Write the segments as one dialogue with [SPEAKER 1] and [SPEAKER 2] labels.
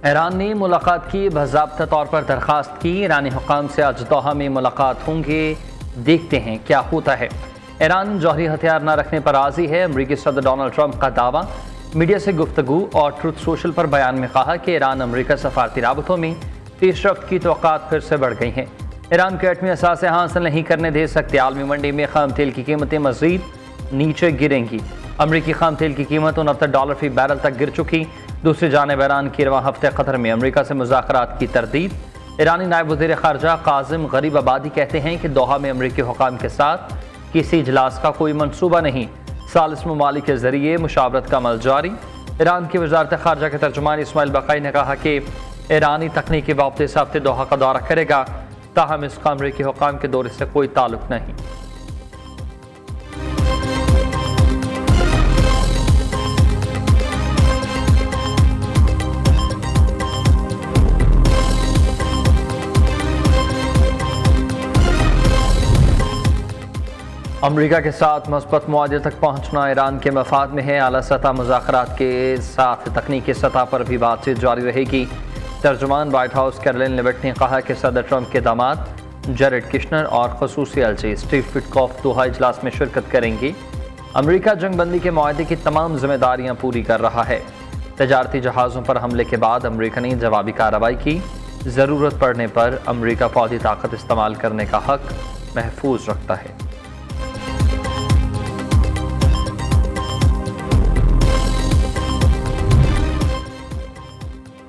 [SPEAKER 1] Iran ने मुलाकात की, बाज़ाब्ता तौर पर दरख्वास्त की। ईरानी हुक्काम से आज दोहा में मुलाकात होंगे, देखते हैं क्या होता है। ईरान जौहरी हथियार न रखने पर राजी है, अमरीकी सदर डोनाल्ड ट्रंप का दावा। मीडिया से गुफ्तगू और ट्रुथ सोशल पर बयान में कहा कि ईरान अमरीका सफारती राबतों में पेशरफ्त की तवक्कात फिर से बढ़ गई हैं। ईरान के एटमी असासे हासिल नहीं करने दे सकते। आलमी मंडी में खाम तेल की कीमतें मजीद नीचे गिरेंगी। अमरीकी खाम तेल की कीमत $69 फी बैरल तक गिर चुकी। दूसरी जानिब ईरान की रवां हफ्ते कतर में अमरीका से मुज़ाकरात की तरदीद। ईरानी नायब वज़ीर ख़ारजा कासिम गरीब आबादी कहते हैं कि दोहा में अमरीकी हुक्काम के साथ किसी इजलास का कोई मनसूबा नहीं, सालिस ममालिक के जरिए मुशावरत का अमल जारी। ईरान की वज़ारत ख़ारजा के तर्जुमान इस्माइल बक़ाई ने कहा कि ईरानी तकनीकी बाबत इस हफ्ते दोहा का दौरा करेगा, ताहम इसका अमरीकी हुक्काम के दौरे से कोई ताल्लुक नहीं। अमरीका के साथ मस्बत मुआहदे तक पहुँचना ईरान के मफाद में है। आला सतह मुज़ाकरात के साथ तकनीकी सतह पर भी बातचीत जारी रहेगी। तर्जुमान वाइट हाउस कैरोलिन लेविट ने कहा कि सदर ट्रंप के दामाद जेरेड किशनर और खसूसी एलची स्टीव विटकॉफ दोहा इजलास में शिरकत करेंगे। अमरीका जंगबंदी के मुआहदे की तमाम जिम्मेदारियां पूरी कर रहा है। तजारती जहाज़ों पर हमले के बाद अमरीका ने जवाबी कार्रवाई की। ज़रूरत पड़ने पर अमरीका फौजी ताकत इस्तेमाल करने का हक महफूज रखता है।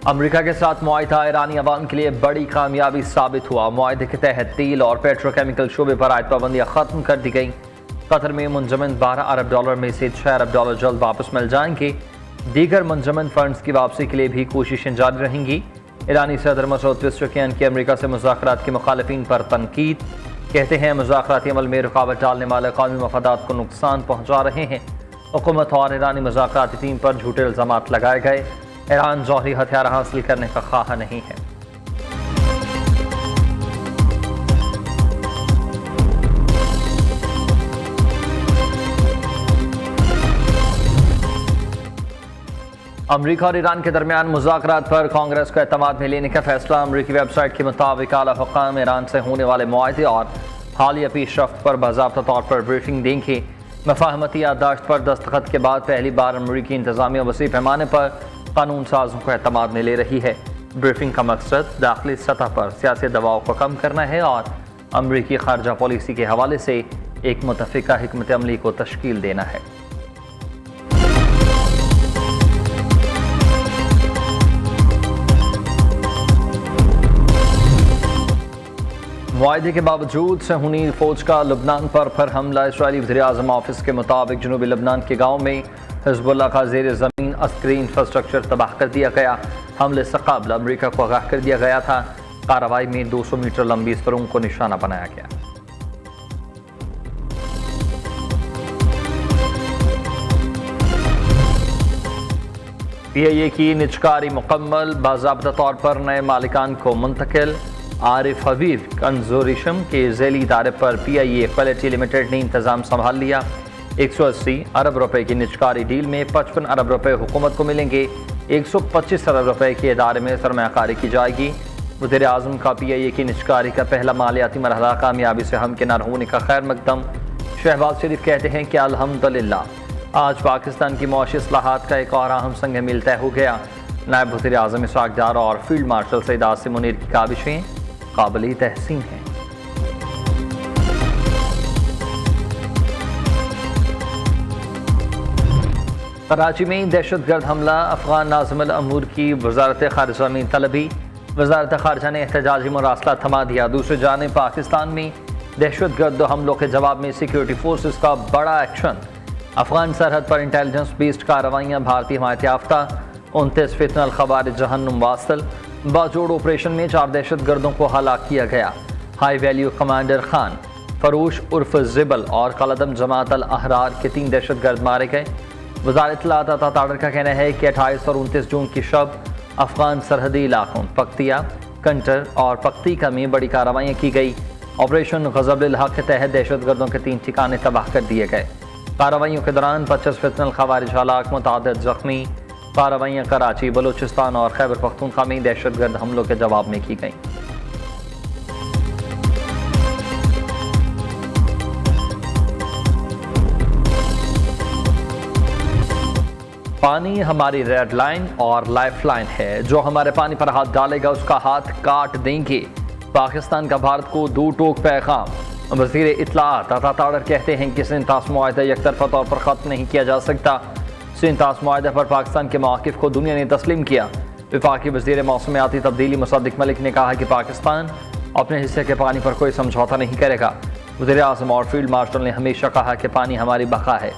[SPEAKER 1] अमरीका के साथ मुआहिदा ईरानी अवाम के लिए बड़ी कामयाबी साबित हुआ। मुआहिदे के तहत तेल और पेट्रोकेमिकल शोबे पर आयद पाबंदियाँ ख़त्म कर दी गई। कतर में मुंजमद $12 अरब में से $6 अरब जल्द वापस मिल जाएंगे। दीगर मुंजमद फंड्स की वापसी के लिए भी कोशिशें जारी रहेंगी। ईरानी सदर मसूद पेज़ेशकियान की अमरीका से मुज़ाकरात के मुखालिफिन पर तनकीद। कहते हैं मुज़ाकराती अमल में रुकावट डालने वाले कौमी मफादात को नुकसान पहुँचा रहे हैं। हुकूमत और ईरानी मुज़ाकराती टीम पर झूठे इल्ज़ामात लगाए गए। ईरान जौहरी हथियार हासिल करने का ख्वाह नहीं है। अमरीका और ईरान के दरमियान मुज़ाकरात पर कांग्रेस को एतमाद में लेने का फैसला। अमरीकी वेबसाइट के मुताबिक आला हुक्काम ईरान से होने वाले मुआहदे और हालिया पेशरफ्त पर बाज़ाब्ता तौर पर ब्रीफिंग देंगे। मफाहमती याददाश्त पर दस्तखत के बाद पहली बार अमरीकी इंतज़ामिया वसी पैमाने पर कानून साजों को एतमाद में ले रही है। ब्रीफिंग का मकसद दाखिली सतह पर सियासी दबाव को कम करना है और अमरीकी खारजा पॉलिसी के हवाले से एक मुतफ़िका हिकमत अमली को तश्कील देना है। मुआहदे के बावजूद सहूनी फौज का लबनान पर फिर हमला। इस्राईली वज़ीर-ए-आज़म ऑफिस के मुताबिक जनूबी लबनान के गाँव में हिज़्बुल्लाह का ज़ेर ज़मीन अस्करी इंफ्रास्ट्रक्चर तबाह कर दिया गया। हमले से कबल अमरीका को आगाह कर दिया गया था। कार्रवाई में 200 मीटर लंबी सुरंग को निशाना बनाया गया। PIA की निजकारी मुकम्मल, बाज़ाब्ता तौर पर नए मालिकान को मुंतकिल। आरिफ हबीब कंजोरिशम के ज़ैली इदारे पर PIA क्वालिटी लिमिटेड ने इंतज़ाम संभाल लिया। 180 अरब रुपए की निजकारी डील में 55 अरब रुपए हुकूमत को मिलेंगे। 125 अरब रुपए के इदारे में सरमायाकारी की जाएगी। वज़ीर आज़म का PIA की निजकारी का पहला मालियाती मरहला कामयाबी से हमकिनार होने का खैर मकदम। शहबाज शरीफ कहते हैं कि अल्हम्दुलिल्लाह आज पाकिस्तान की मौशी इस्लाहात का एक और अहम संग मिल तय हो गया। नायब वज़ीर आज़म इसहाक़ डार और फील्ड मार्शल सईद आसिम मुनीर की काविशें काबिल तहसीन हैं। कराची में दहशतगर्द हमला, अफगान नाज़िम अल अमूर की वज़ारत ख़ारिजा में तलबी। वज़ारत ख़ारिजा ने एहतजाजी मुरासला थमा दिया। दूसरी जानिब पाकिस्तान में दहशतगर्द हमलों के जवाब में सिक्योरिटी फोर्सेस का बड़ा एक्शन। अफगान सरहद पर इंटेलिजेंस बेस्ड कार्रवाइयाँ, भारतीय हिमायत याफ्ता 29 फितनल ख़वारिज जहन्नुम वासल। बाजोड़ ऑपरेशन में 4 दहशतगर्दों को हलाक किया गया। हाई वैल्यू कमांडर खान फरूश उर्फ जिबल और कलदम जमात अल अहरार के 3 दहशतगर्द मारे गए। वज़ारत ताड़ का कहना है कि 28 और 29 जून की शब अफगान सरहदी इलाकों पख्तिया, कंटर और पख्तीका में बड़ी कार्रवाइयाँ की गई। ऑपरेशन ग़ज़ब-उल हक़ के तहत दहशतगर्दों के 3 ठिकाने तबाह कर दिए गए। कार्रवाइयों के दौरान 25 फितनल ख़वारिज हलाक, मुतअद्दिद ज़ख्मी। कार्रवाइयाँ कराची, बलूचिस्तान और खैबर पख्तूनख्वा में दहशतगर्द हमलों के जवाब में की गईं। पानी हमारी रेड लाइन और लाइफ लाइन है, जो हमारे पानी पर हाथ डालेगा उसका हाथ काट देंगे। पाकिस्तान का भारत को दो टोक पैगाम। वज़ीर इत्तलाआत अता ताड़र कहते हैं कि सिंतास मुआहदा एक तरफा तौर पर ख़त्म नहीं किया जा सकता। सिंतास मुआहदा पर पाकिस्तान के मौक़िफ़ को दुनिया ने तस्लीम किया। वफाकी वज़ीर मौसमियाती तब्दीली मुसद्दिक़ मलिक ने कहा कि पाकिस्तान अपने हिस्से के पानी पर कोई समझौता नहीं करेगा। वज़ीर आज़म और फील्ड मार्शल ने हमेशा कहा कि पानी हमारी बका है।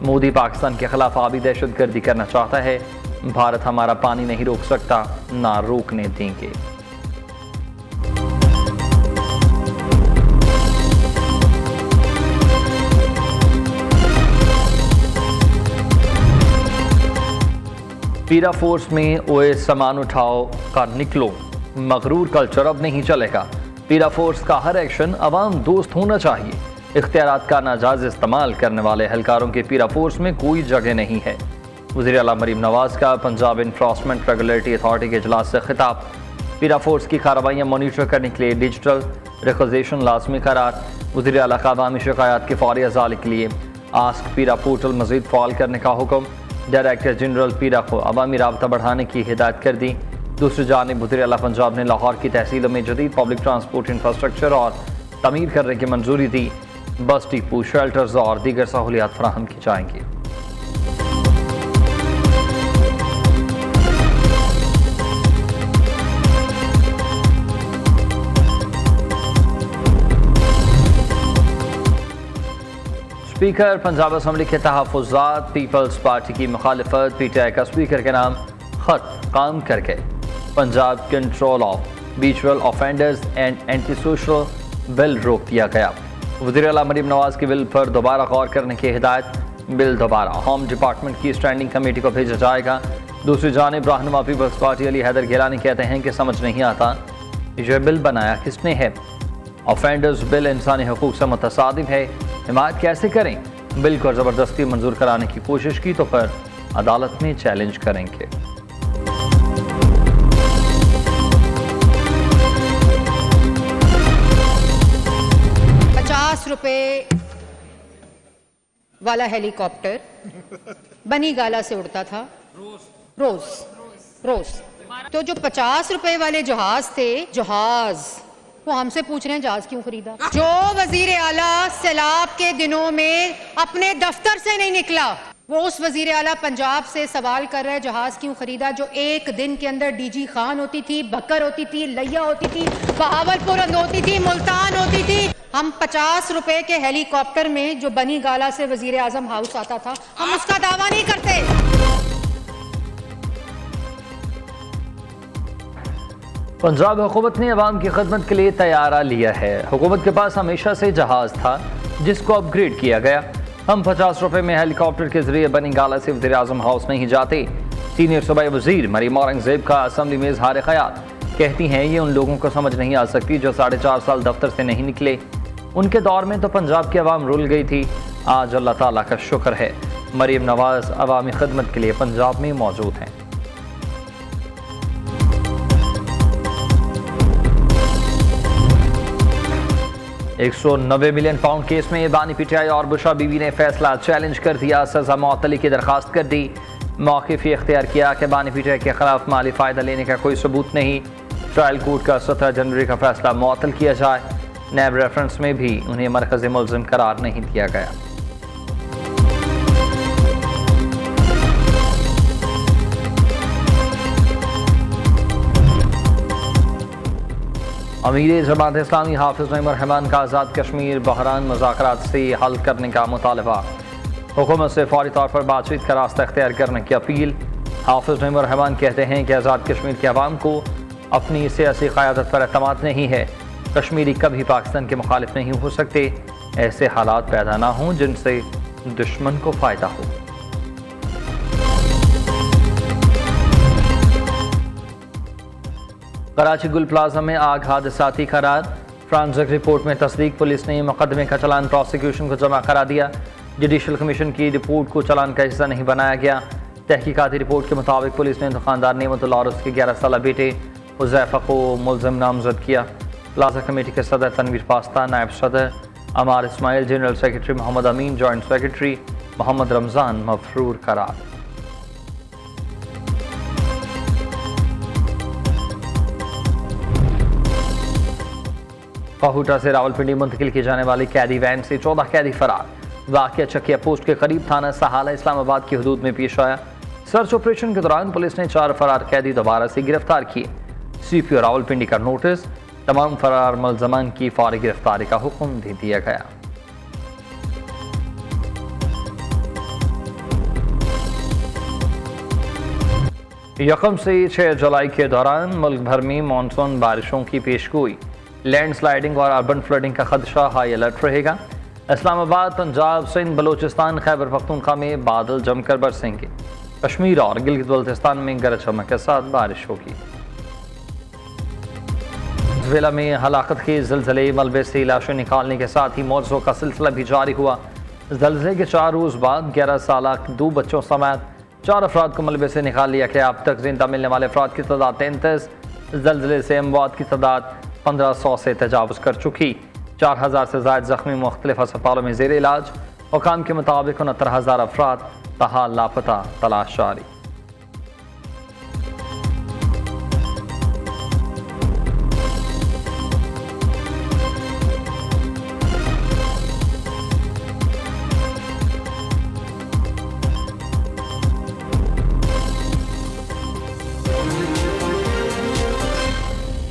[SPEAKER 1] मोदी पाकिस्तान के खिलाफ आबी दहशतगर्दी करना चाहता है। भारत हमारा पानी नहीं रोक सकता, ना रोकने देंगे। पीरा फोर्स में ओए सामान उठाओ का निकलो, मगरूर कल्चर अब नहीं चलेगा। पीरा फोर्स का हर एक्शन अवाम दोस्त होना चाहिए। इख्तियारात का नाजायज़ इस्तेमाल करने वाले एहलकारों के पीरा फोर्स में कोई जगह नहीं है। वज़ीर आला मरीम नवाज का पंजाब इन्फोर्समेंट रेगुलेटरी अथॉरिटी के इजलास से खिताब। पीरा फोर्स की कार्रवाइयाँ मॉनिटर करने के लिए डिजिटल रिक्विजिशन लाजमी करार। वज़ीर आला का अवामी शिकायत के फौरी अजाले के लिए आस्क पीरा पोर्टल मज़ीद फ़ाल करने का हुक्म। डायरेक्टर जनरल पीरा को अवामी राबता बढ़ाने की हिदायत कर दी। दूसरी जानिब वज़ीर आला पंजाब ने लाहौर की तहसीलों में जदीद पब्लिक ट्रांसपोर्ट इंफ्रास्ट्रक्चर और तमीर करने की मंजूरी दी। बस डिपो, शेल्टर्स और दीगर सहूलियात फराहम की जाएंगी। स्पीकर पंजाब असम्बली के तहफ़्फ़ुज़ात, पीपल्स पार्टी की मुखालिफत, पीटीआई का स्पीकर के नाम खत काम कर गए। Punjab control of mutual offenders and anti social bill रोक दिया गया। वज़ीर आला मरीम नवाज के बिल पर दोबारा गौर करने की हिदायत। बिल दोबारा होम डिपार्टमेंट की स्टैंडिंग कमेटी को भेजा जाएगा। दूसरी जानिब रहनुमा पीपल्स पार्टी अली हैदर गिलानी कहते हैं कि समझ नहीं आता यह बिल बनाया किसने है। ऑफेंडर्स बिल इंसानी हकूक़ से मुतसादिम है, हिमायत कैसे करें। बिल को ज़बरदस्ती मंजूर कराने की कोशिश की तो फिर अदालत में चैलेंज करेंगे।
[SPEAKER 2] ₹50 वाला हेलीकॉप्टर बनी गाला से उड़ता था रोज। तो जो ₹50 वाले जहाज थे, जहाज वो हमसे पूछ रहे हैं जहाज क्यों खरीदा। जो वजीर आला सैलाब के दिनों में अपने दफ्तर से नहीं निकला, वो उस वजीर आला पंजाब से सवाल कर रहे हैं जहाज क्यों खरीदा, जो एक दिन के अंदर डीजी खान होती थी, बकर होती थी, लैया होती थी, बहावलपुर होती थी, मुल्तान होती थी। हम ₹50 के हेलीकॉप्टर में जो बनी गाला से वजीर आजम हाउस आता था, हम उसका दावा नहीं करते।
[SPEAKER 1] पंजाब हुकूमत ने अवाम की खदमत के लिए तैयारा लिया है। हुकूमत के पास हमेशा से जहाज था जिसको अपग्रेड किया गया। हम ₹50 में हेलीकॉप्टर के जरिए बनी गाला से वज़ीर आज़म हाउस नहीं जाते। सीनियर सूबाई वज़ीर मरीम औरंगज़ेब का असम्बली में इज़हार ख़याल, कहती हैं ये उन लोगों को समझ नहीं आ सकती जो 4.5 साल दफ्तर से नहीं निकले। उनके दौर में तो पंजाब की अवाम रुल गई थी, आज अल्लाह ताला का शुक्र है मरीम नवाज अवामी खदमत के लिए पंजाब में मौजूद हैं। £190 मिलियन केस में बानी पीटीआई और बुशरा बीवी ने फैसला चैलेंज कर दिया, सजा मुअत्तली की दरखास्त कर दी। मौक़िफ़ ये इख्तियार किया कि बानी पीटीआई के खिलाफ माली फ़ायदा लेने का कोई सबूत नहीं। ट्रायल कोर्ट का 17 जनवरी का फैसला मुअत्तल किया जाए। नैब रेफरेंस में भी उन्हें मरकज़ी मुल्ज़िम करार नहीं दिया गया। अमीर जमात इस्लामी हाफिज़ नईमुर रहमान का आज़ाद कश्मीर बहरान मुज़ाकरात से हल करने का मुतालबा। हुकूमत से फौरी तौर पर बातचीत का रास्ता इख्तियार करने की अपील। हाफिज़ नईमुर रहमान कहते हैं कि आज़ाद कश्मीर के अवाम को अपनी सियासी क़यादत पर एतमाद नहीं है। कश्मीरी कभी पाकिस्तान के मुखालिफ नहीं हो सकते। ऐसे हालात पैदा ना हों जिनसे दुश्मन को फ़ायदा हो। कराची गुल प्लाजा में आग हादसाती करार। फ्रांसिक रिपोर्ट में तस्दीक, पुलिस ने मुकदमे का चालान प्रोसिक्यूशन को जमा करा दिया। जुडिशल कमीशन की रिपोर्ट को चालान का हिस्सा नहीं बनाया गया। तहकीकाती रिपोर्ट के मुताबिक पुलिस ने दुकानदार नेमतुल्लाह और उसके 11 साल बेटे हुज़ैफा को मुल्ज़िम नामजद किया। प्लाजा कमेटी के सदर तनवीर पास्ता, नायब सदर अमार इस्माइल, जनरल सेक्रेटरी मोहम्मद अमीन, जॉइंट सेक्रेटरी मोहम्मद रमज़ान मफरूर करार। काहूटा से रावलपिंडी मुंतकिल की जाने वाली कैदी वैन से 14 कैदी फरार। वाक़या चकिया पोस्ट के करीब थाना सहाला इस्लामाबाद की हदूद में पेश आया। सर्च ऑपरेशन के दौरान पुलिस ने 4 फरार कैदी दोबारा से गिरफ्तार किए। CPO रावलपिंडी का नोटिस, तमाम फरार मुल्ज़मान की फौरी गिरफ्तारी का हुक्म दे दिया गया। यकम से 6 जुलाई के दौरान मुल्क भर में मानसून बारिशों की पेशगोई। लैंडस्लाइडिंग और अर्बन फ्लडिंग का खदशा हाई अलर्ट रहेगा। इस्लामाबाद, पंजाब, सिंध, बलूचिस्तान, खैबर पख्तूनख्वा में बादल जमकर बरसेंगे। कश्मीर और गिलगित बल्तिस्तान में गरज चमक के साथ बारिश होगी। ज़िला में हलाकत के ज़िलज़ले, मलबे से लाशें निकालने के साथ ही मौज़ों का सिलसिला भी जारी हुआ। ज़िलज़ले के 4 रोज़ बाद 11 साल 2 बच्चों समेत 4 अफराद को मलबे से निकाल लिया गया। अब तक जिंदा मिलने वाले अफराद की तादाद 33। ज़िलज़ले से अमवात की तादाद 1500 से तजावज़ कर चुकी। 4000 से ज़ायद ज़ख्मी मुख्तलिफ अस्पतालों में ज़ेर इलाज। हुकाम के मुताबिक 69,000 अफराद तहाल लापता, तलाश जारी।